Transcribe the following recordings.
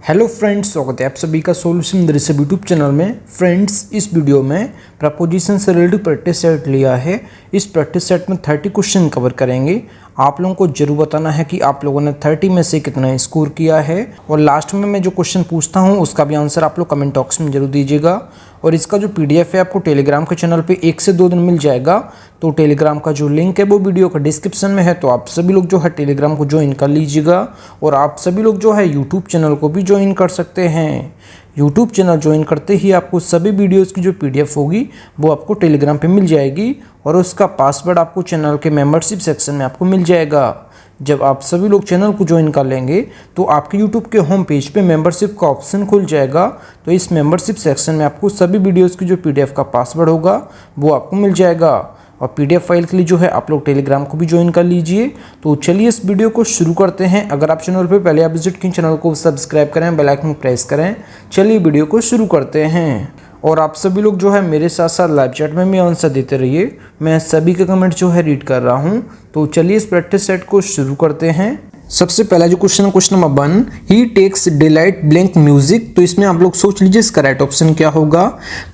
Hello friends, स्वागत है आप सभी का सॉल्यूशन दृश्य यूट्यूब चैनल में। फ्रेंड्स, इस वीडियो में प्रपोजिशन से रिलेटेड प्रैक्टिस सेट लिया है। इस प्रैक्टिस सेट में 30 क्वेश्चन कवर करेंगे। आप लोगों को जरूर बताना है कि आप लोगों ने 30 में से कितना स्कोर किया है, और लास्ट में मैं जो क्वेश्चन पूछता हूं उसका भी आंसर आप लोग कमेंट बॉक्स में जरूर दीजिएगा। और इसका जो पीडीएफ है आपको टेलीग्राम के चैनल पे 1 से 2 दिन मिल जाएगा। तो टेलीग्राम का जो लिंक है वो वीडियो का डिस्क्रिप्शन में है, तो आप सभी लोग जो है टेलीग्राम को ज्वाइन कर लीजिएगा। और आप सभी लोग जो है यूट्यूब चैनल को भी ज्वाइन कर सकते हैं। यूट्यूब चैनल ज्वाइन करते ही आपको सभी वीडियोस की जो पीडीएफ होगी वो आपको टेलीग्राम पे मिल जाएगी, और उसका पासवर्ड आपको चैनल के मेंबरशिप सेक्शन में आपको मिल जाएगा। जब आप सभी लोग चैनल को ज्वाइन कर लेंगे तो आपके यूट्यूब के होम पेज पे मेंबरशिप का ऑप्शन खुल जाएगा। तो इस मेंबरशिप सेक्शन में आपको सभी वीडियोस की जो पीडीएफ का पासवर्ड होगा वो आपको मिल जाएगा। और पीडीएफ फाइल के लिए जो है आप लोग टेलीग्राम को भी ज्वाइन कर लीजिए। तो चलिए इस वीडियो को शुरू करते हैं। अगर आप चैनल पर पहले आप विजिट किए, चैनल को सब्सक्राइब करें, बेल आइकन प्रेस करें। चलिए वीडियो को शुरू करते हैं। और आप सभी लोग जो है मेरे साथ साथ लाइव चैट में भी आंसर देते रहिए। मैं सभी के कमेंट जो है रीड कर रहा हूँ। तो चलिए इस प्रैक्टिस सेट को शुरू करते हैं। सबसे पहला जो क्वेश्चन है, क्वेश्चन नंबर 1, ही टेक्स डिलाइट ब्लैंक म्यूजिक। तो इसमें आप लोग सोच लीजिए इसका राइट ऑप्शन क्या होगा।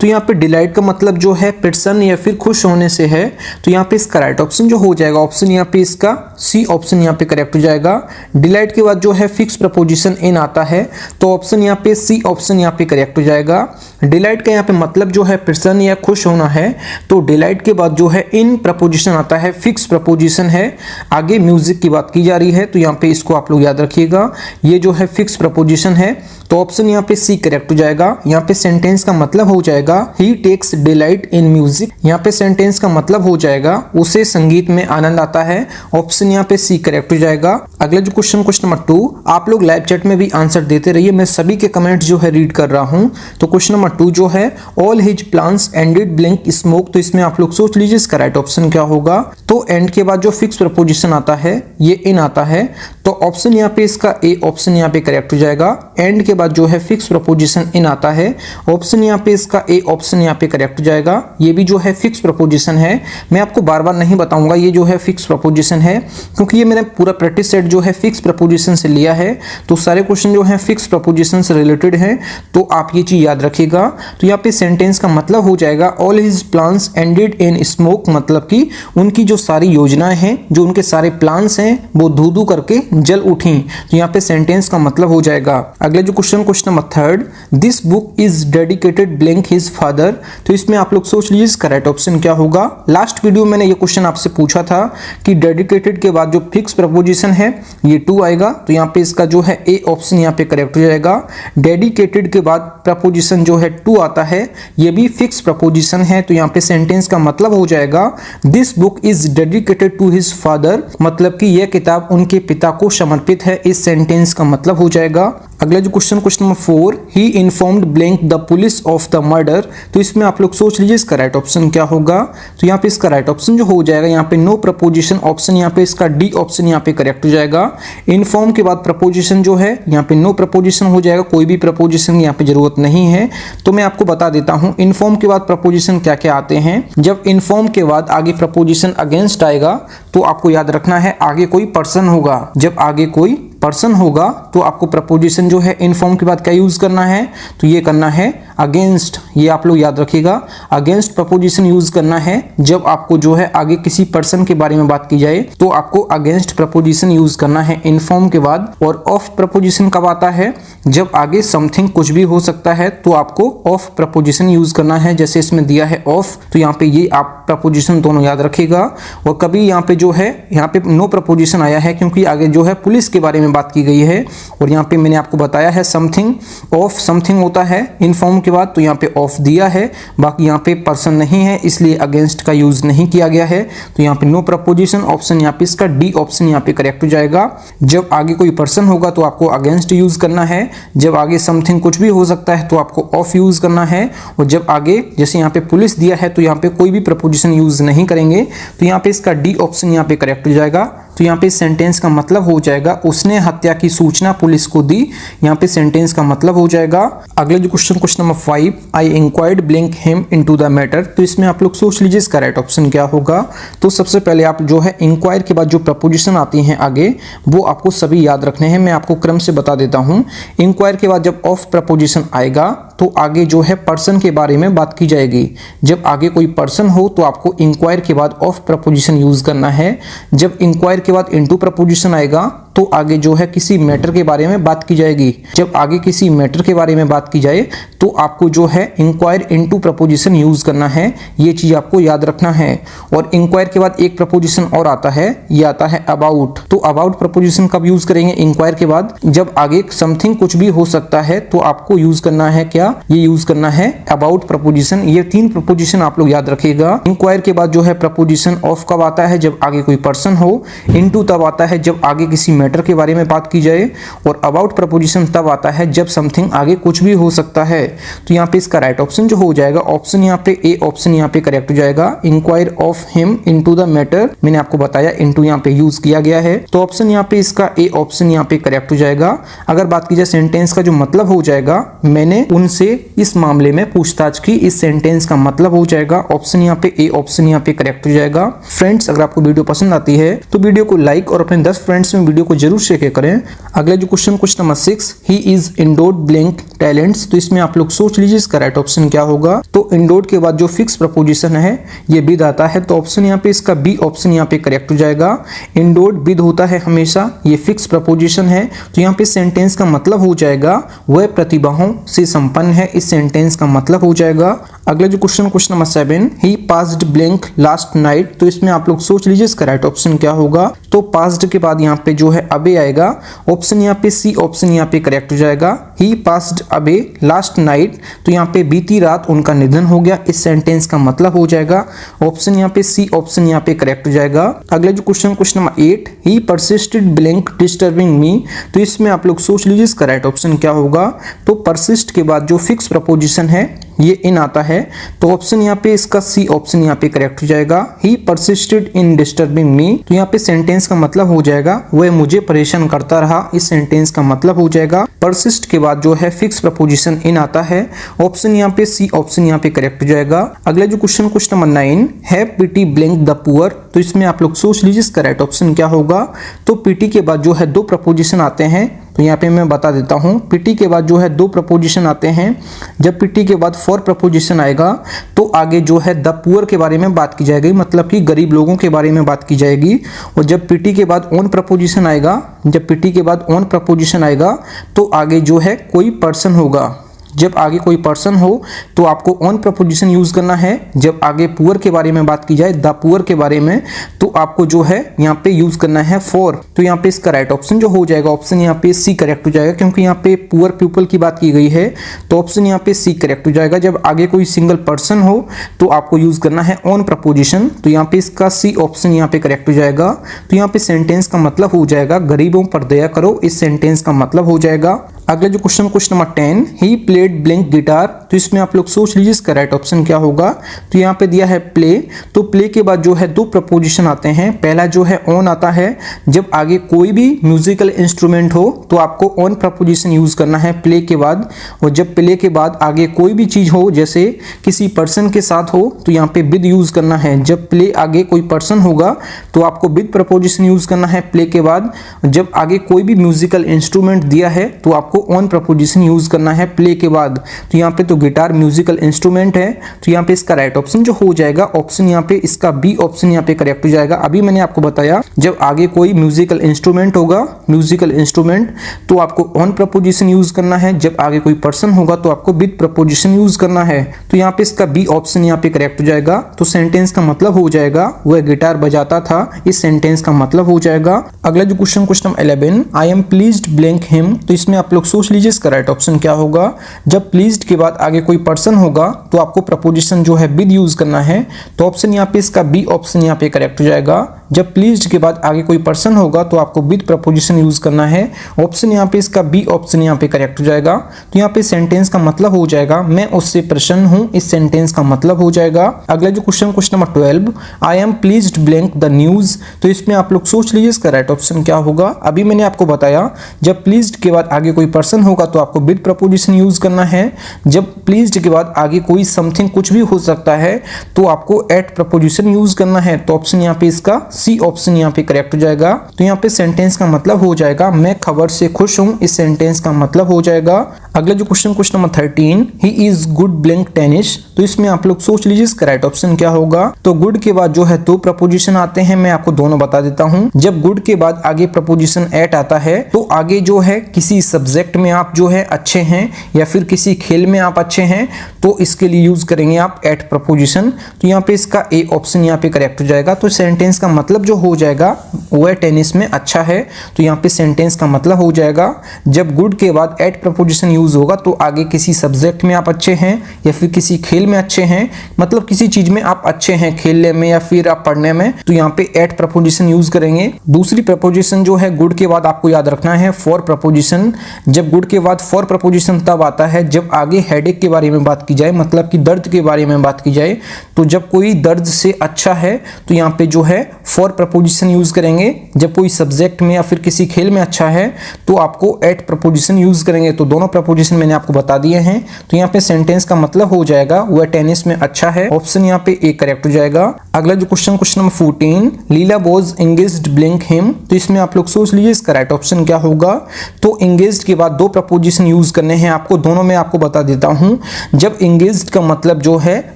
तो यहाँ पे डिलाइट का मतलब जो है प्रसन्न या फिर खुश होने से है। तो यहाँ पे इसका राइट ऑप्शन जो हो जाएगा, ऑप्शन यहाँ पे इसका सी ऑप्शन यहाँ पे करेक्ट हो जाएगा। डिलाइट के बाद जो है फिक्स प्रपोजिशन इन आता है, तो ऑप्शन यहाँ पे सी ऑप्शन यहाँ पे करेक्ट हो जाएगा। डिलाइट का यहाँ पे मतलब जो है प्रसन्न या खुश होना है, तो डिलाइट के बाद जो है इन प्रपोजिशन आता है, फिक्स प्रपोजिशन है। आगे म्यूजिक की बात की जा रही है, तो यहाँ पे इसको आप लोग याद रखिएगा, ये जो है फिक्स प्रपोजिशन है। तो ऑप्शन यहाँ पे सी करेक्ट हो जाएगा। यहाँ पे सेंटेंस का मतलब हो जाएगा ही टेक्स डिलाइट इन म्यूजिक। यहाँ पे सेंटेंस का मतलब हो जाएगा उसे संगीत में आनंद आता है। ऑप्शन यहाँ पे सी करेक्ट हो जाएगा। अगला जो क्वेश्चन, क्वेश्चन नंबर 2, आप लोग लाइव चैट में भी आंसर देते रहिए, मैं सभी के कमेंट जो है रीड कर रहा हूँ। तो क्वेश्चन नंबर 2 जो है, all his plans ended blank smoke. तो इसमें आप लोग सोच लीजिए इसका राइट ऑप्शन क्या होगा। तो एंड के बाद जो फिक्स प्रपोजिशन आता है ये इन आता है, तो ऑप्शन यहाँ पे इसका ए ऑप्शन यहाँ पे करेक्ट हो जाएगा। एंड के बाद जो है फिक्स प्रपोजिशन इन आता है, ऑप्शन यहाँ पे इसका ए ऑप्शन यहाँ पे करेक्ट हो जाएगा। ये भी जो है फिक्स प्रपोजिशन है। मैं आपको बार बार नहीं बताऊंगा ये जो है फिक्स प्रपोजिशन है, क्योंकि ये मैंने पूरा प्रैक्टिस सेट जो है फिक्स प्रपोजिशन से लिया है। तो सारे क्वेश्चन जो है फिक्स प्रपोजिशन से रिलेटेड है, तो आप ये चीज याद रखिएगा। तो यहाँ पे सेंटेंस का मतलब हो जाएगा all his plans ended in smoke, मतलब कि उनकी जो सारी योजनाएं हैं, जो उनके सारे प्लान्स हैं वो धू धू करके जल उठी। तो यहाँ पे सेंटेंस का मतलब हो जाएगा। अगला जो question, question number 3, this book is dedicated blank his father. तो इसमें आप लोग सोच लीजिए इसका राइट ऑप्शन क्या होगा। लास्ट वीडियो मैंने ये क्वेश्चन आपसे पूछा था कि डेडिकेटेड के बाद जो फिक्स प्रपोजिशन है ये टू आएगा, तो यहाँ पे इसका जो है ए ऑप्शन यहाँ पे करेक्ट हो जाएगा। डेडिकेटेड के बाद प्रपोजिशन जो है टू आता है, ये भी फिक्स प्रपोजिशन है, तो यहाँ पे सेंटेंस का मतलब हो जाएगा this book is dedicated to his father, मतलब कि यह किताब उनके पिता को समर्पित है। इस सेंटेंस का मतलब हो जाएगा। अगला जो question, question number 4, he informed blank the police of the murder. तो इसमें आप लोग सोच लीजिए इसका राइट ऑप्शन क्या होगा। तो यहाँ पे इसका राइट ऑप्शन जो हो जाएगा, यहाँ पे नो प्रपोजिशन ऑप्शन यहाँ पे इसका डी ऑप्शन यहाँ पे करेक्ट हो जाएगा। इन्फॉर्म के बाद प्रपोजिशन जो है यहाँ पे नो प्रपोजिशन हो जाएगा, कोई भी प्रपोजिशन यहाँ पे जरूरत नहीं है। तो मैं आपको बता देता हूँ इन्फॉर्म के बाद प्रपोजिशन क्या क्या आते हैं। जब इन्फॉर्म के बाद आगे प्रपोजिशन अगेंस्ट आएगा, तो आपको याद रखना है आगे कोई पर्सन होगा। जब आगे कोई पर्सन होगा तो आपको प्रपोजिशन जो है इन्फॉर्म के बाद क्या यूज करना है, तो ये करना है अगेंस्ट। ये आप लोग याद रखिएगा, अगेंस्ट प्रपोजिशन यूज करना है। जब आपको जो है आगे किसी पर्सन के बारे में बात की जाए तो आपको अगेंस्ट प्रपोजिशन यूज करना है इन्फॉर्म के बाद। और ऑफ प्रपोजिशन कब आता है, जब आगे समथिंग कुछ भी हो सकता है, तो आपको ऑफ प्रपोजिशन यूज करना है। जैसे इसमें दिया है ऑफ, तो यहाँ पे ये आप प्रपोजिशन दोनों याद रखिएगा। और कभी यहाँ पे जो है यहाँ पे नो प्रपोजिशन आया है, क्योंकि आगे जो है पुलिस के बारे में बात की गई है। और यहाँ पे मैंने आपको बताया है समथिंग, ऑफ समथिंग होता है इन्फॉर्म के बाद, तो यहाँ पे ऑफ दिया है, बाकी यहाँ पे पर्सन नहीं है, इसलिए अगेंस्ट का यूज नहीं किया गया है। तो यहाँ पे नो प्रपोजिशन ऑप्शन यहाँ पे इसका डी ऑप्शन यहाँ पे करेक्ट हो जाएगा। जब आगे कोई पर्सन होगा तो आपको अगेंस्ट यूज करना है। जब आगे समथिंग कुछ भी हो सकता है तो आपको ऑफ यूज करना है। और जब आगे जैसे यहाँ पे पुलिस दिया है तो यहाँ पे कोई भी प्रपोजिशन यूज नहीं करेंगे, तो यहाँ पे इसका डी ऑप्शन यहाँ पे करेक्ट हो जाएगा। तो यहाँ पे सेंटेंस का मतलब हो जाएगा उसने हत्या की सूचना पुलिस को दी। यहाँ पे सेंटेंस का मतलब हो जाएगा। अगला जो question number 5, I inquired blank him into the matter. तो इसमें आप लोग सोच लीजिए इसका राइट ऑप्शन क्या होगा। तो सबसे पहले आप जो है इंक्वायर के बाद जो प्रपोजिशन आती हैं आगे वो आपको सभी याद रखने हैं। मैं आपको क्रम से बता देता हूँ। इंक्वायर के बाद जब ऑफ प्रपोजिशन आएगा तो आगे जो है पर्सन के बारे में बात की जाएगी। जब आगे कोई पर्सन हो तो आपको इंक्वायर के बाद ऑफ प्रपोजिशन यूज करना है। जब इंक्वायर के बाद इनटू प्रपोजिशन आएगा तो आगे जो है किसी मैटर के बारे में बात की जाएगी। जब आगे किसी मैटर के बारे में बात की जाए तो आपको जो है इंक्वायर इनटू प्रपोजिशन यूज करना है। ये चीज आपको याद रखना है। और इंक्वायर के बाद एक प्रपोजिशन और आता है, ये आता है अबाउट। तो अबाउट प्रपोजिशन कब यूज करेंगे इंक्वायर के बाद? जब आगे समथिंग कुछ भी हो सकता है तो आपको यूज करना है क्या? ये यूज करना है अबाउट प्रपोजिशन। ये 3 प्रपोजिशन आप लोग याद रखिएगा। इंक्वायर के बाद जो है प्रपोजिशन ऑफ कब आता है? जब आगे कोई पर्सन हो। इनटू तब आता है जब आगे किसी मैटर के बारे में बात की जाए। और अबाउट प्रपोजिशन तब आता है जब समथिंग आगे कुछ भी हो सकता है। तो यहाँ पे इसका राइट ऑप्शन जो हो जाएगा ऑप्शन यहाँ पे ए ऑप्शन यहाँ पे करेक्ट हो जाएगा। Inquire of him into the matter, मैंने आपको बताया इनटू यहाँ पे यूज किया गया है। तो ऑप्शन यहाँ पे इसका ए ऑप्शन यहाँ पे करेक्ट हो जाएगा। अगर बात की जाए सेंटेंस का जो मतलब हो जाएगा, मैंने उनसे इस मामले में पूछताछ की, इस सेंटेंस का मतलब हो जाएगा ऑप्शन यहाँ पे ए ऑप्शन यहाँ पे करेक्ट हो जाएगा। फ्रेंड्स, अगर आपको वीडियो पसंद आती है तो वीडियो को लाइक और अपने 10 फ्रेंड्स में वीडियो को जरूर शेयर करें। अगला जो question number 6, he is endured blank talents. तो इसमें आप लोग सोच लीजिए इसका राइट ऑप्शन क्या होगा। तो इंडोर्ड के बाद जो फिक्स प्रपोजिशन है ये विद आता है। तो ऑप्शन यहाँ पे इसका बी ऑप्शन यहाँ पे करेक्ट हो जाएगा। इंडोर्ड विद होता है हमेशा, ये फिक्स प्रपोजिशन है। तो यहाँ पे सेंटेंस का मतलब हो जाएगा वह प्रतिभाओं से संपन्न है। इस सेंटेंस का मतलब हो जाएगा। अगला जो क्वेश्चन नंबर 7, ही पास्ड ब्लैंक लास्ट नाइट। तो इसमें आप लोग सोच लीजिए इसका राइट ऑप्शन क्या होगा। तो पास्ड के बाद यहाँ पे जो है अबे आएगा। ऑप्शन यहाँ पे सी ऑप्शन यहाँ पे करेक्ट हो जाएगा। ही पास्ड अबे लास्ट नाइट, तो यहाँ पे बीती रात उनका निधन हो गया। इस सेंटेंस का मतलब हो जाएगा ऑप्शन यहाँ पे सी ऑप्शन यहाँ पे करेक्ट हो जाएगा। अगला जो क्वेश्चन नंबर 8, ही परसिस्टेड ब्लैंक डिस्टर्बिंग मी। तो इसमें आप लोग सोच लीजिए इसका राइट ऑप्शन क्या होगा। तो परसिस्ट के बाद जो फिक्स प्रपोजिशन है ये इन आता है। तो ऑप्शन यहाँ पे इसका सी ऑप्शन यहाँ पे करेक्ट हो जाएगा। ही परसिस्टेड इन डिस्टर्बिंग मी, तो यहाँ पे सेंटेंस का मतलब हो जाएगा वह मुझे परेशान करता रहा। इस सेंटेंस का मतलब हो जाएगा परसिस्ट के बाद जो है फिक्स प्रपोजिशन इन आता है। ऑप्शन यहाँ पे सी ऑप्शन यहाँ पे करेक्ट हो जाएगा। अगला जो question number 9, have pity blank the poor. तो इसमें आप लोग सोच लीजिए इसका राइट ऑप्शन क्या होगा। तो पिटी के बाद जो है 2 प्रपोजिशन आते हैं। तो यहाँ पे मैं बता देता हूँ, पिटी के बाद जो है 2 प्रपोजिशन आते हैं। जब पिटी के बाद 4 प्रपोजिशन आएगा तो आगे जो है द पुअर के बारे में बात की जाएगी, मतलब कि गरीब लोगों के बारे में बात की जाएगी। और जब पिटी के बाद ऑन प्रपोजिशन आएगा, जब पिटी के बाद ऑन प्रपोजिशन आएगा तो आगे जो है कोई पर्सन होगा। जब आगे कोई पर्सन हो तो आपको ऑन प्रपोजिशन यूज करना है। जब आगे पुअर के बारे में बात की जाए, द पुअर के बारे में, तो आपको जो है यहाँ पे यूज करना है फॉर। तो यहाँ पे इसका राइट ऑप्शन जो हो जाएगा ऑप्शन यहाँ पे सी करेक्ट हो जाएगा, क्योंकि यहाँ पे पुअर पीपल की बात की गई है। तो ऑप्शन यहाँ पे सी करेक्ट हो जाएगा। जब आगे कोई सिंगल पर्सन हो तो आपको यूज करना है ऑन प्रपोजिशन। तो यहाँ पे इसका सी ऑप्शन यहाँ पे करेक्ट हो जाएगा। तो यहाँ पे सेंटेंस का मतलब हो जाएगा गरीबों पर दया करो। इस सेंटेंस का मतलब हो जाएगा। अगला जो question number 10, he played blank guitar. तो इसमें आप लोग सोच लीजिए इसका राइट ऑप्शन क्या होगा। तो यहाँ पे दिया है प्ले। तो प्ले के बाद जो है 2 प्रपोजिशन आते हैं। पहला जो है ऑन आता है। जब आगे कोई भी म्यूजिकल इंस्ट्रूमेंट हो तो आपको ऑन प्रपोजिशन यूज करना है प्ले के बाद। और जब प्ले के बाद आगे कोई भी चीज हो, जैसे किसी पर्सन के साथ हो, तो यहाँ पे विद यूज करना है। जब प्ले आगे कोई पर्सन होगा तो आपको विद प्रपोजिशन यूज करना है प्ले के बाद। जब आगे कोई भी म्यूजिकल इंस्ट्रूमेंट दिया है तो आपको ऑन प्रपोजिशन यूज करना है प्ले के बाद। तो यहाँ पे तो गिटार म्यूजिकल इंस्ट्रूमेंट है। तो यहाँ पे इसका राइट ऑप्शन जो हो जाएगा ऑप्शन यहाँ पे इसका बी ऑप्शन यहाँ पे करेक्ट हो जाएगा। अभी मैंने आपको बताया जब आगे कोई म्यूजिकल इंस्ट्रूमेंट होगा, म्यूजिकल इंस्ट्रूमेंट, तो आपको ऑन प्रपोजिशन यूज करना है। जब आगे कोई पर्सन होगा तो आपको विद प्रपोजिशन यूज करना है। तो यहाँ पे इसका बी ऑप्शन यहाँ पे करेक्ट हो जाएगा। तो सेंटेंस का मतलब हो जाएगा वह गिटार बजाता था। इस सेंटेंस का मतलब हो जाएगा। अगला जो question number 11, I am pleased blank him. तो इसमें आप लोग सोच लीजिए इसका राइट ऑप्शन क्या होगा। जब प्लीज्ड के बाद आगे कोई पर्सन होगा तो आपको प्रपोजिशन जो है विद यूज करना है, तो ऑप्शन यहाँ पे इसका बी ऑप्शन यहाँ पे करेक्ट हो जाएगा। जब प्लीज्ड के बाद आगे कोई पर्सन होगा तो आपको विद प्रपोजिशन यूज करना है, ऑप्शन यहाँ पे इसका बी ऑप्शन यहाँ पे करेक्ट हो जाएगा। तो यहाँ पे सेंटेंस का मतलब हो जाएगा मैं उससे प्रसन्न हूँ, इस सेंटेंस का मतलब हो जाएगा। अगला जो question number 12, I am pleased blank the news, तो इसमें आप लोग सोच लीजिए इसका राइट ऑप्शन क्या होगा। अभी मैंने आपको बताया जब प्लीज्ड के बाद आगे कोई पर्सन होगा तो आपको विद प्रपोजिशन यूज करना है, जब प्लीज्ड के बाद आगे कोई समथिंग कुछ भी हो सकता है तो आपको एट प्रपोजिशन यूज करना है, तो ऑप्शन यहाँ पे इसका सी ऑप्शन यहाँ पे करेक्ट हो जाएगा। तो यहाँ पे सेंटेंस का मतलब हो जाएगा मैं खबर से खुश हूँ, इस सेंटेंस का मतलब हो जाएगा। अगला जो question number 13, he is good blank tennis, तो इसमें आप लोग सोच लीजिए इसका राइट ऑप्शन क्या होगा। तो गुड के बाद जो है दो प्रपोजिशन आते हैं, मैं आपको दोनों बता देता हूँ। जब गुड के बाद आगे प्रपोजिशन एट आता है तो आगे जो है किसी सब्जेक्ट में आप जो है अच्छे हैं या फिर किसी खेल में आप अच्छे हैं तो इसके लिए यूज करेंगे आप एट प्रपोजिशन। तो यहाँ पे इसका ए ऑप्शन यहाँ पे करेक्ट हो जाएगा। तो सेंटेंस का मतलब जो हो जाएगा वह टेनिस में अच्छा है, तो यहाँ पे सेंटेंस का मतलब हो जाएगा जब गुड के बाद एट प्रपोजिशन यूज होगा तो आगे किसी सब्जेक्ट में आप अच्छे हैं या फिर किसी खेल में अच्छे हैं, मतलब किसी चीज में आप अच्छे हैं, खेलने में या फिर आप पढ़ने में, तो यहाँ पे एट प्रपोजिशन यूज करेंगे। दूसरी प्रपोजिशन जो है गुड के बाद आपको याद रखना है फॉर प्रपोजिशन। जब गुड के बाद फॉर प्रपोजिशन तब आता है जब आगे हेडेक के बारे में बात की जाए, मतलब कि दर्द के बारे में बात की जाए। तो जब कोई दर्द से अच्छा है तो यहाँ पे जो है फॉर प्रपोजिशन यूज करेंगे। जब कोई सब्जेक्ट में या फिर किसी खेल में अच्छा है तो आपको एट प्रपोजिशन यूज करेंगे। तो दोनों प्रपोजिशन मैंने आपको बता दिए हैं। तो यहाँ पे सेंटेंस का मतलब हो जाएगा वह टेनिस में अच्छा है, ऑप्शन यहाँ पे ए करेक्ट हो जाएगा। अगला जो question number 14, Leela was engaged blank him, तो इसमें आप लोग सोच लीजिए इसका राइट ऑप्शन क्या होगा। तो एंगेज्ड के बाद दो प्रपोजिशन यूज करने हैं आपको, दोनों में आपको बता देता हूँ। जब एंगेज्ड का मतलब जो है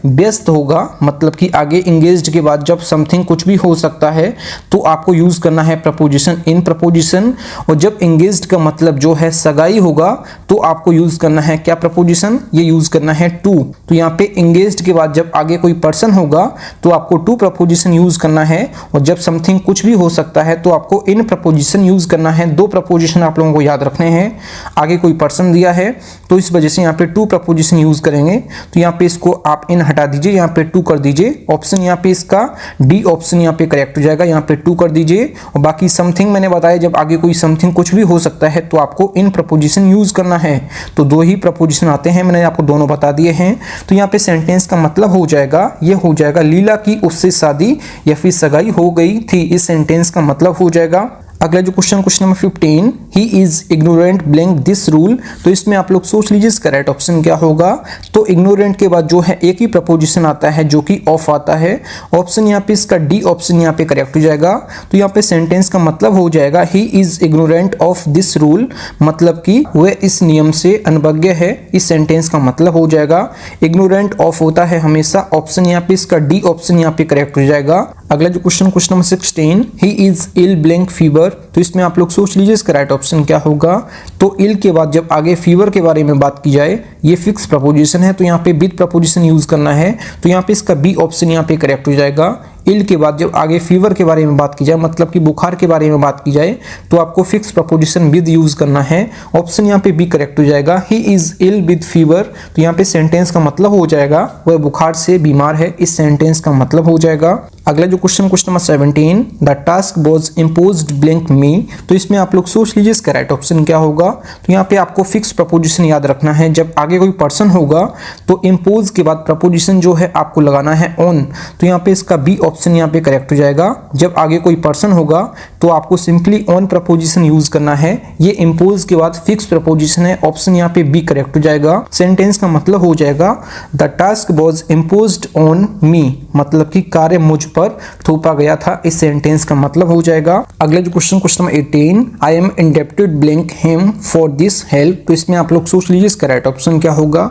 व्यस्त होगा, मतलब कि आगे एंगेज्ड के बाद जब समथिंग कुछ भी हो सकता है तो आपको यूज करना है प्रपोजिशन इन प्रपोजिशन। और जब एंगेज्ड का मतलब जो है सगाई होगा तो आपको यूज करना है क्या प्रपोजिशन, ये यूज करना है टू। तो यहाँ पे एंगेज्ड के बाद जब आगे कोई पर्सन होगा तो आपको टू प्रपोजिशन यूज करना है, और जब समथिंग कुछ भी हो सकता है तो आपको इन प्रपोजिशन यूज करना है। दो प्रपोजिशन आप लोगों को याद रखने हैं। आगे कोई पर्सन दिया है तो इस वजह से यहाँ पे टू प्रपोजिशन यूज करेंगे। तो यहाँ पे इसको आप इन हटा दीजिए, यहाँ पे टू कर दीजिए। ऑप्शन यहाँ पे इसका डी ऑप्शन यहाँ पे करेक्ट हो जाएगा, यहाँ पे टू कर दीजिए। और बाकी समथिंग मैंने बताया जब आगे कोई समथिंग कुछ भी हो सकता है तो आपको इन प्रपोजिशन यूज करना है। तो दो ही प्रपोजिशन आते हैं, मैंने आपको दोनों बता दिए हैं। तो यहाँ पे सेंटेंस का मतलब हो जाएगा, ये हो जाएगा लीला की उससे शादी या फिर सगाई हो गई थी, इस सेंटेंस का मतलब हो जाएगा। अगला जो question number 15, he is ignorant blank this rule, तो इसमें आप लोग सोच लीजिए इसका राइट ऑप्शन क्या होगा। तो इग्नोरेंट के बाद जो है एक ही प्रपोजिशन आता है जो कि ऑफ आता है, ऑप्शन यहाँ पे इसका डी ऑप्शन यहाँ पे करेक्ट हो जाएगा। तो यहाँ पे सेंटेंस का मतलब हो जाएगा he is ignorant of this rule, मतलब कि वह इस नियम से अनभिज्ञ है, इस सेंटेंस का मतलब हो जाएगा। इग्नोरेंट ऑफ होता है हमेशा, ऑप्शन यहाँ पे इसका डी ऑप्शन यहाँ पे करेक्ट हो जाएगा। अगला जो question number 16, he is ill blank fever, तो इसमें आप लोग सोच लीजिए इसका राइट ऑप्शन क्या होगा। तो इल के बाद जब आगे फीवर के बारे में बात की जाए, ये फिक्स प्रपोजिशन है तो यहाँ पे विद प्रपोजिशन यूज करना है। तो यहाँ पे इसका बी ऑप्शन यहाँ पे करेक्ट हो जाएगा। इल के बाद जब आगे फीवर के बारे में बात की जाए, मतलब कि बुखार के बारे में बात की जाए, तो आपको फिक्स प्रपोजिशन विद यूज करना है, ऑप्शन यहाँ पे बी करेक्ट हो जाएगा। He is ill with fever, तो यहाँ पे सेंटेंस का मतलब हो जाएगा वह बुखार से बीमार है, इस सेंटेंस का मतलब हो जाएगा। अगला जो question number 17, the task was imposed blank me, तो इसमें आप लोग सोच लीजिए इसका राइट ऑप्शन क्या होगा। तो यहाँ पे आपको फिक्स प्रपोजिशन याद रखना है, जब आगे कोई पर्सन होगा तो इम्पोज के बाद प्रपोजिशन जो है आपको लगाना है ऑन, तो यहाँ पे इसका बी ऑप्शन यहाँ पे करेक्ट हो जाएगा। जब आगे कोई पर्सन होगा तो आपको सिंपली ऑन प्रपोजिशन यूज करना है, ये इम्पोज के बाद फिक्स प्रपोजिशन है, ऑप्शन यहाँ पे बी करेक्ट हो जाएगा। सेंटेंस का मतलब हो जाएगा the task was imposed on me, मतलब कि कार्य मुझ पर थोपा गया था, इस सेंटेंस का मतलब हो जाएगा। अगला जो question number 18, I am indebted blank him for this help, तो इसमें आप लोग सोच लीजिए इसका राइट ऑप्शन क्या होगा।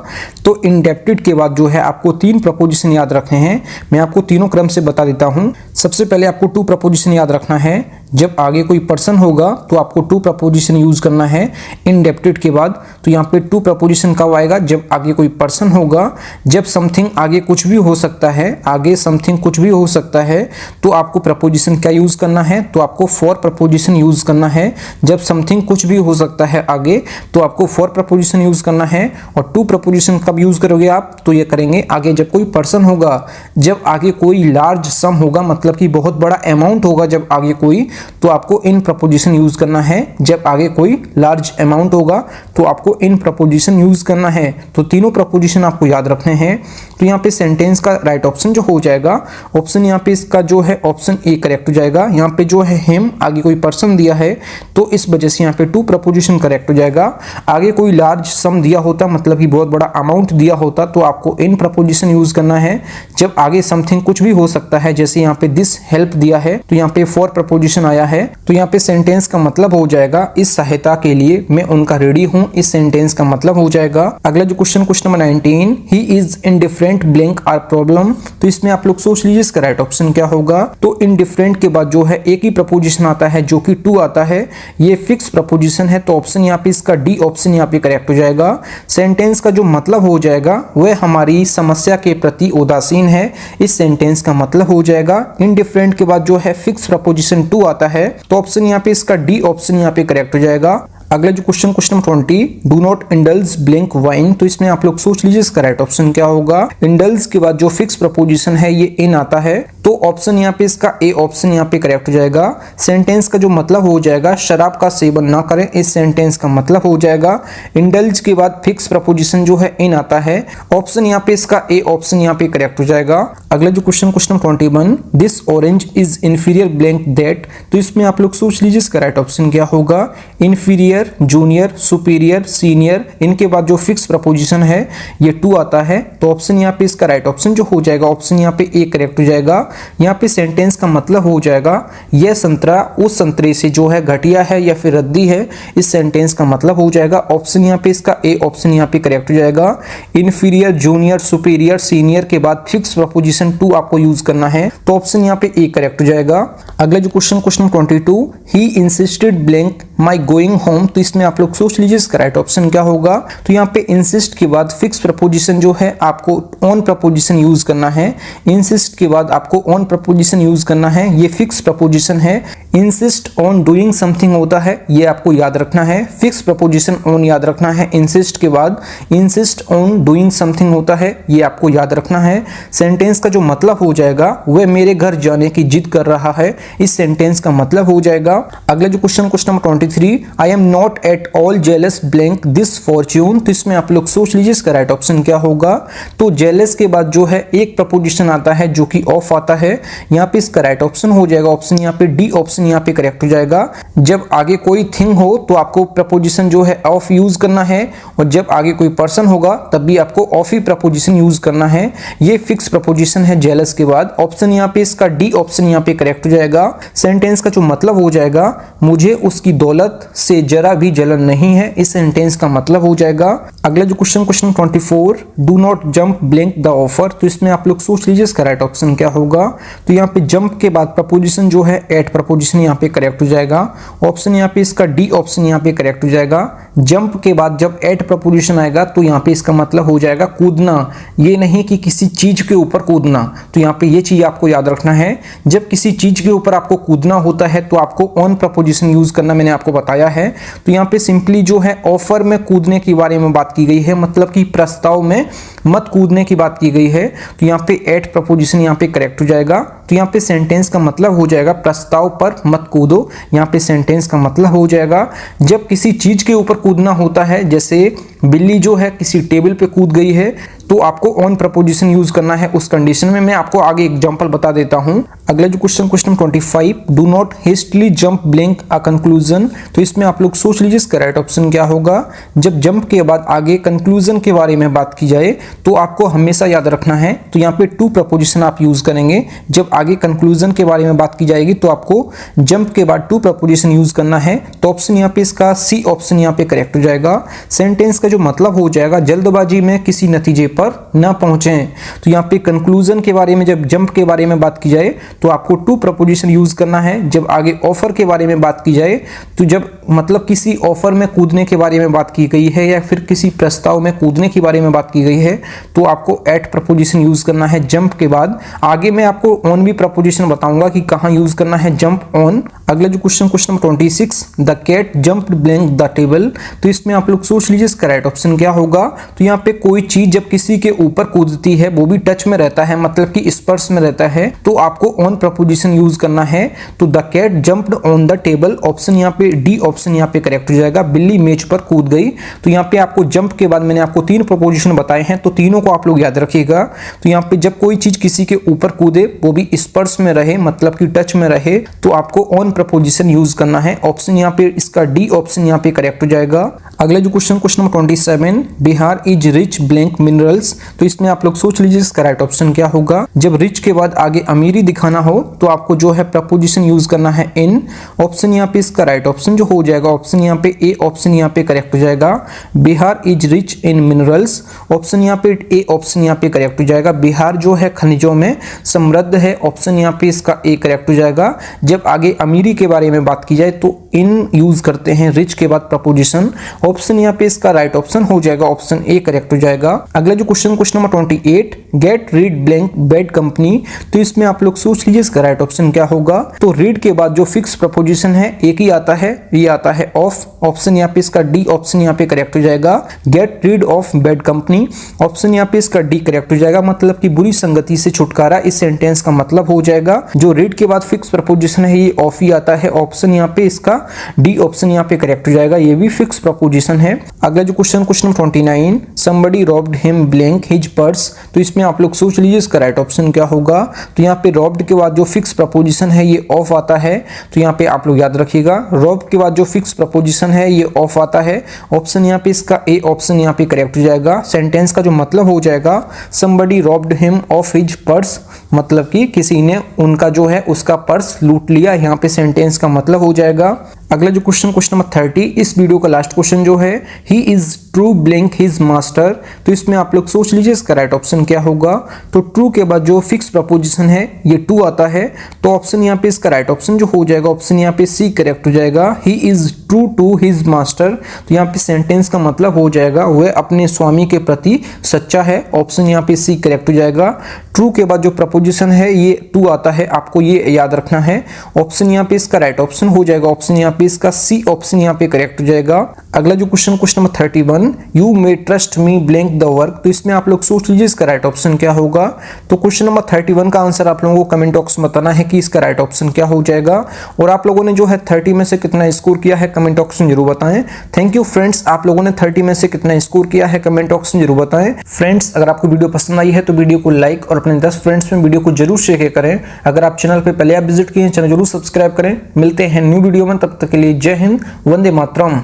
तो इंडेप्टेड के बाद जो है आपको तीन प्रपोजिशन याद रखने हैं, मैं आपको तीनों क्रम से बता देता हूं। सबसे पहले आपको टू प्रपोजिशन याद रखना है, जब आगे कोई पर्सन होगा तो आपको टू प्रपोजिशन यूज करना है इंडेप्टेड के बाद। तो यहाँ पे टू प्रपोजिशन कब आएगा? जब आगे कोई पर्सन होगा। जब समथिंग आगे कुछ भी हो सकता है, आगे समथिंग कुछ भी हो सकता है, तो आपको प्रपोजिशन क्या यूज करना है? तो आपको फॉर प्रपोजिशन यूज करना है। जब समथिंग कुछ भी हो सकता है आगे, तो आपको फॉर प्रपोजिशन यूज करना है। और टू प्रपोजिशन कब यूज करोगे आप? तो ये करेंगे आगे जब कोई पर्सन होगा, जब आगे कोई लार्ज सम होगा, मतलब कि बहुत बड़ा अमाउंट होगा जब आगे कोई, तो आपको इन प्रपोजिशन यूज करना है। जब आगे कोई लार्ज अमाउंट होगा तो आपको इन प्रपोजिशन यूज करना है। तो तीनों प्रपोजिशन आपको याद रखने हैं। तो यहाँ पे सेंटेंस का राइट ऑप्शन जो हो जाएगा, ऑप्शन यहाँ पे इसका जो है ऑप्शन ए करेक्ट हो जाएगा। यहाँ पे जो है हिम, आगे कोई पर्सन दिया है तो इस वजह से यहाँ पे टू प्रपोजिशन करेक्ट हो जाएगा। आगे कोई लार्ज सम दिया होता, मतलब कि बहुत बड़ा अमाउंट दिया होता, तो आपको इन प्रपोजिशन यूज करना है। जब आगे समथिंग कुछ भी हो सकता है, जैसे यहाँ पे दिस हेल्प दिया है तो यहाँ पे फॉर प्रपोजिशन आया है। तो यहाँ पे सेंटेंस का मतलब हो जाएगा इस सहायता के लिए मैं उनका रेडी हूँ, इस सेंटेंस का मतलब हो जाएगा। अगला जो question number 19, he is indifferent blank our problem. तो इसमें आप लोग सोच लीजिए इसका राइट ऑप्शन क्या होगा। तो इनडिफरेंट के बाद जो है एक ही प्रपोजिशन आता है जो कि टू आता है, ये फिक्स प्रपोजिशन है, तो ऑप्शन यहाँ पे इसका डी ऑप्शन यहाँ पे करेक्ट हो जाएगा। सेंटेंस का जो मतलब हो जाएगा वह हमारी समस्या के प्रति उदासीन है, इस सेंटेंस का मतलब हो जाएगा। इनडिफरेंट के बाद जो है फिक्स प्रपोजिशन टू आता है, तो ऑप्शन यहाँ पे इसका डी ऑप्शन यहाँ पे करेक्ट हो जाएगा। अगला जो question number 20, do not indulge blank wine. तो इसमें आप लोग सोच लीजिए इसका राइट ऑप्शन क्या होगा। इंडल्ज के बाद जो फिक्स प्रपोजिशन है ये इन आता है, तो ऑप्शन यहाँ पे इसका ए ऑप्शन यहाँ पे करेक्ट हो जाएगा। सेंटेंस का जो मतलब हो जाएगा शराब का सेवन ना करें, इस सेंटेंस का मतलब हो जाएगा। इंडल्ज के बाद फिक्स प्रपोजिशन जो है इन आता है, ऑप्शन यहाँ पे इसका ए ऑप्शन यहाँ पे करेक्ट हो जाएगा। अगला जो question number 21, this orange is inferior blank that. तो इसमें आप लोग सोच लीजिए इसका राइट ऑप्शन क्या होगा। इंफीरियर, जूनियर, सुपीरियर, सीनियर, इनके बाद जो फिक्स प्रपोजिशन है ये टू आता है, तो ऑप्शन यहाँ पे इसका राइट ऑप्शन जो हो जाएगा, ऑप्शन यहाँ पे ए करेक्ट हो जाएगा। यहाँ पे सेंटेंस का मतलब हो जाएगा यह संतरा उस संतरे से जो है घटिया है या फिर रद्दी है, इस सेंटेंस का मतलब हो जाएगा। ऑप्शन यहाँ पे इसका ए ऑप्शन यहाँ पे करेक्ट हो जाएगा। इंफीरियर, जूनियर, सुपीरियर, सीनियर के बाद फिक्स प्रपोजिशन टू आपको यूज करना है, तो ऑप्शन यहाँ पे ए करेक्ट हो जाएगा। अगला जो question 22, he insisted blank my going home. तो इसमें आप लोग सोच लीजिए इसका राइट ऑप्शन क्या होगा। तो यहाँ पे इंसिस्ट के बाद फिक्स प्रपोजिशन जो है आपको ऑन प्रपोजिशन यूज करना है। इंसिस्ट के बाद आपको ऑन प्रपोजिशन यूज करना है, ये फिक्स प्रपोजिशन है। इंसिस्ट ऑन डूइंग समथिंग होता है, ये आपको याद रखना है। फिक्स प्रपोजिशन ऑन याद रखना है इंसिस्ट के बाद। इंसिस्ट ऑन डूइंग समथिंग होता है, ये आपको याद रखना है। सेंटेंस का जो मतलब हो जाएगा वह मेरे घर जाने की जिद कर रहा है, इस सेंटेंस का मतलब हो जाएगा। अगला जो question number 23, I am not at all jealous blank this Fortune. तो इसमें आप लोग सोच लीजिए इसका राइट ऑप्शन क्या होगा। तो जेलस के बाद जो है एक प्रपोजिशन आता है जो कि ऑफ आता है, यहाँ पे इसका राइट ऑप्शन हो जाएगा, ऑप्शन यहाँ पे डी ऑप्शन यहाँ पे करेक्ट हो जाएगा। जब आगे कोई थिंग हो तो आपको प्रपोजिशन जो है ऑफ यूज करना है, और जब आगे कोई पर्सन होगा तब भी आपको ऑफ ही प्रपोजिशन यूज करना है, ये फिक्स प्रपोजिशन है जेलस के बाद। ऑप्शन यहाँ पे इसका डी ऑप्शन यहाँ पे करेक्ट हो जाएगा। सेंटेंस का जो मतलब हो जाएगा मुझे उसकी दौलत से जरा भी जलन नहीं है, इस सेंटेंस का मतलब हो जाएगा। अगला जो question 24, do not jump blank the offer. तो इसमें आप लोग सोच लीजिए इसका राइट ऑप्शन क्या होगा। तो यहाँ पे जंप के बाद प्रपोजिशन जो है एट प्रपोजिशन यहाँ पे करेक्ट हो जाएगा। ऑप्शन यहाँ पे इसका डी ऑप्शन यहाँ पे करेक्ट हो जाएगा। जंप के बाद जब एट प्रपोजिशन आएगा तो यहाँ पे इसका मतलब हो जाएगा कूदना, ये नहीं कि किसी चीज के ऊपर कूदना। तो यहाँ पे ये चीज आपको याद रखना है, जब किसी चीज के ऊपर आपको कूदना होता है तो आपको ऑन प्रपोजिशन यूज करना, मैंने आपको बताया है। तो यहाँ पे सिंपली जो है ऑफर में कूदने के बारे में बात की गई है, मतलब कि प्रस्ताव में मत कूदने की बात की गई है। तो यहाँ पे एट प्रपोजिशन यहाँ पे करेक्ट हो जाएगा। तो यहाँ पे सेंटेंस का मतलब हो जाएगा प्रस्ताव पर मत कूदो, यहाँ पे सेंटेंस का मतलब हो जाएगा जब किसी चीज के ऊपर कूदना होता है, जैसे बिल्ली जो है किसी टेबल पे कूद गई है तो आपको ऑन प्रपोजिशन यूज करना है उस कंडीशन में। मैं आपको आगे एग्जांपल बता देता हूं। अगला जो question 25, do not hastily jump blank a conclusion. तो इसमें आप लोग सोच लीजिए इसका राइट ऑप्शन क्या होगा। जब जंप के बाद आगे कंक्लूजन के बारे में बात की जाए तो आपको हमेशा याद रखना है, तो यहाँ पे टू प्रपोजिशन आप यूज करेंगे। जब आगे कंक्लूजन के बारे में बात की जाएगी तो आपको जंप के बाद टू प्रपोजिशन यूज करना है। तो ऑप्शन यहाँ पे इसका सी ऑप्शन यहाँ पे करेक्ट हो जाएगा। सेंटेंस का जो मतलब हो जाएगा जल्दबाजी में किसी नतीजे पर ना पहुंचे। तो यहाँ पे कंक्लूजन के बारे में, जब जंप के बारे में बात की जाए तो आपको टू प्रपोजिशन यूज करना है। जब आगे ऑफर के बारे में बात की जाए तो जब मतलब किसी ऑफर में कूदने के बारे में बात की गई है या फिर किसी प्रस्ताव में कूदने के बारे में बात की गई है तो आपको एट प्रपोजिशन यूज करना है जंप के बाद। आगे मैं आपको ऑन भी प्रपोजिशन बताऊंगा कि कहां यूज करना है जंप ऑन। अगला जो question number 26, the cat jumped blank the table. तो इसमें आप लोग सोच लीजिए इसका राइट ऑप्शन क्या होगा। तो यहाँ पे कोई चीज जब किसी के ऊपर कूदती है, वो भी टच में रहता है, मतलब कि स्पर्श में रहता है, तो आपको ऑन प्रपोजिशन यूज करना है। तो the cat jumped on the table, option यहाँ पे डी ऑप्शन यहाँ पे करेक्ट हो जाएगा। बिल्ली मेज पर कूद गई। तो यहाँ पे आपको जंप के बाद मैंने आपको 3 प्रपोजिशन बताए हैं, तो तीनों को आप लोग याद रखिएगा। तो यहाँ पे जब कोई चीज किसी के ऊपर कूदे, वो भी स्पर्श में रहे, मतलब कि टच में रहे, तो आपको ऑन प्रपोजिशन यूज करना है। ऑप्शन यहाँ पे इसका डी ऑप्शन यहाँ पे करेक्ट हो जाएगा। अगला जो question number 27, Bihar is rich blank minerals. तो इसमें आप लोग सोच लीजिए इसका राइट ऑप्शन क्या होगा। जब रिच के बाद आगे अमीरी दिखाना हो तो आपको जो है प्रपोजिशन यूज करना है इन। ऑप्शन यहाँ पे इसका राइट ऑप्शन जो हो जाएगा, ऑप्शन यहाँ पे ए ऑप्शन यहाँ पे करेक्ट हो जाएगा। Bihar is rich in minerals, option यहाँ पे ए ऑप्शन यहाँ पे करेक्ट हो जाएगा। बिहार जो है खनिजों में समृद्ध है, ऑप्शन यहाँ पे इसका ए करेक्ट हो जाएगा। जब आगे अमीरी के बारे में बात की जाए तो इन यूज करते हैं रिच के बाद प्रपोजिशन, ऑप्शन यहाँ पे इसका राइट ऑप्शन हो जाएगा, ऑप्शन ए करेक्ट हो जाएगा। अगला जो question number 28, get rid blank bad company. तो इसमें आप लोग सोच लीजिए इसका राइट ऑप्शन क्या होगा। तो रीड के बाद जो फिक्स प्रपोजिशन है एक ही आता है, ये आता है ऑफ, ऑप्शन यहाँ पे इसका डी ऑप्शन यहाँ पे करेक्ट हो जाएगा। Get rid of bad company, option यहाँ पे इसका डी करेक्ट हो जाएगा, मतलब कि बुरी संगति से छुटकारा इस सेंटेंस का मतलब हो जाएगा। जो रीड के बाद फिक्स प्रपोजिशन है ये ऑफ ही आता है, ऑप्शन यहाँ पे इसका डी ऑप्शन यहाँ पे करेक्ट हो जाएगा, ये भी फिक्स प्रपोजिशन है। अगला जो question number 29, somebody robbed him blank his purse। तो इसमें आप लोग सोच लीजिए इसका राइट ऑप्शन क्या होगा। तो यहाँ पे robbed के बाद जो फिक्स प्रपोजिशन है ये ऑफ आता है, तो यहाँ पे आप लोग याद रखिएगा। robbed के बाद जो फिक्स प्रपोजिशन है ये ऑफ आता है, ऑप्शन यहाँ पे इसका ए ऑप्शन यहाँ पे करेक्ट हो जाएगा। सेंटेंस का जो मतलब हो जाएगा somebody robbed him of his purse, मतलब कि किसी ने उनका जो है उसका पर्स लूट लिया, यहाँ पे सेंटेंस का मतलब हो जाएगा। अगला जो क्वेश्चन नंबर 30, इस वीडियो का लास्ट क्वेश्चन जो है, ही is true blank his master. तो इसमें आप लोग सोच लीजिए इसका राइट ऑप्शन क्या होगा। तो ट्रू के बाद जो फिक्स प्रपोजिशन है ये टू आता है, तो ऑप्शन यहाँ पे इसका राइट ऑप्शन जो हो जाएगा, ऑप्शन यहाँ पे सी करेक्ट हो जाएगा। He is true to his master, तो यहाँ पे सेंटेंस का मतलब हो जाएगा वह अपने स्वामी के प्रति सच्चा है, ऑप्शन यहाँ पे सी करेक्ट हो जाएगा। ट्रू के बाद जो प्रपोजिशन है ये टू आता है, आपको ये याद रखना है, ऑप्शन यहाँ पे इसका राइट ऑप्शन हो जाएगा, ऑप्शन यहाँ पे इसका सी ऑप्शन यहाँ पे करेक्ट हो जाएगा। अगला जो question number 31, you may trust me blank the work. तो इसमें आप लोग सोच लीजिए इसका राइट ऑप्शन क्या होगा। तो क्वेश्चन नंबर 31 का आंसर आप लोगों को कमेंट बॉक्स में बताना है कि इसका राइट ऑप्शन क्या हो जाएगा। और आप लोगों ने जो है 30 में से कितना स्कोर किया है कमेंट बॉक्स में जरूर बताएं। थैंक यू फ्रेंड्स, आप लोगों ने 30 में से कितना स्कोर किया है कमेंट बॉक्स में जरूर बताएं। फ्रेंड्स, अगर आपको वीडियो पसंद आई है तो वीडियो को लाइक और अपने 10 फ्रेंड्स में वीडियो को जरूर शेयर करें। अगर आप चैनल पे पहले आप विजिट किए हैं, चैनल जरूर सब्सक्राइब करें। मिलते हैं न्यू वीडियो में, तब तक के लिए जय हिंद, वंदे मातरम।